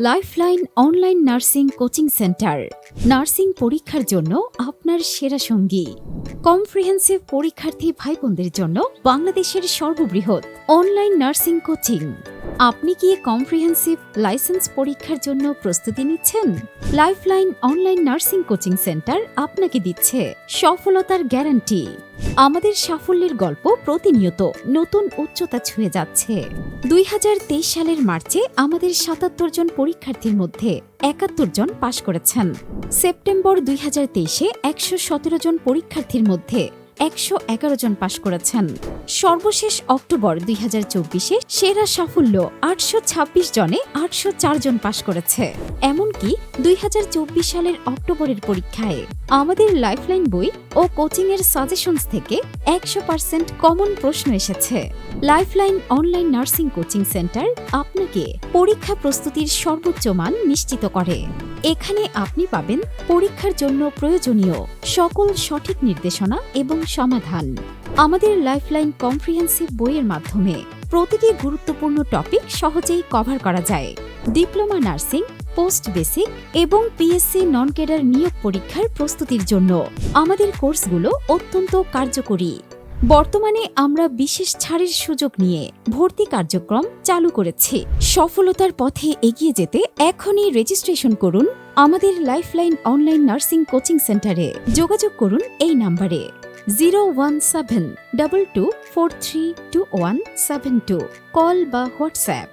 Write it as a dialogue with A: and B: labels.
A: Lifeline online nursing coaching centre nursing পরীক্ষার জন্য আপনার সেরা সঙ্গী। কমপ্রিহেন্সিভ পরীক্ষার্থী ভাই বোনদের জন্য বাংলাদেশের সর্ববৃহৎ অনলাইন নার্সিং কোচিং। আপনি কি কমপ্রিহেন্সিভ লাইসেন্স পরীক্ষার জন্য প্রস্তুতি নিচ্ছেন? Lifeline online nursing coaching centre আপনাকে দিচ্ছে সফলতার গ্যারান্টি। আমাদের সাফল্যের গল্প প্রতিনিয়ত নতুন উচ্চতা ছুঁয়ে যাচ্ছে। 2023 সালের মার্চে আমাদের 77 জন পরীক্ষার্থীর মধ্যে 71 জন পাশ করেছেন। সেপ্টেম্বর 2023-এ 117 জন পরীক্ষার্থীর মধ্যে 111 জন পাশ করেছেন। সর্বশেষ অক্টোবর 2024-এ সেরা সাফল্য 826 জনে 804 জন পাশ করেছে। এমনকি 2024 সালের অক্টোবরের পরীক্ষায় আমাদের লাইফলাইন বই ও কোচিংয়ের সাজেশনস থেকে 100% কমন প্রশ্ন এসেছে। Lifeline online nursing coaching centre আপনাকে পরীক্ষা প্রস্তুতির সর্বোচ্চ মান নিশ্চিত করে। এখানে আপনি পাবেন পরীক্ষার জন্য প্রয়োজনীয় সকল সঠিক নির্দেশনা এবং সমাধান। আমাদের লাইফলাইন কমপ্রিহেন্সিভ বইয়ের মাধ্যমে প্রতিটি গুরুত্বপূর্ণ টপিক সহজেই কভার করা যায়। ডিপ্লোমা নার্সিং, পোস্ট বেসিক এবং পিএসসি নন ক্যাডার নিয়োগ পরীক্ষার প্রস্তুতির জন্য আমাদের কোর্সগুলো অত্যন্ত কার্যকরী। বর্তমানে আমরা বিশেষ ছাড়ের সুযোগ নিয়ে ভর্তি কার্যক্রম চালু করেছি। সফলতার পথে এগিয়ে যেতে এখনই রেজিস্ট্রেশন করুন আমাদের লাইফলাইন অনলাইন নার্সিং কোচিং সেন্টারে। যোগাযোগ করুন এই নাম্বারে 01722432172, কল বা হোয়াটসঅ্যাপ।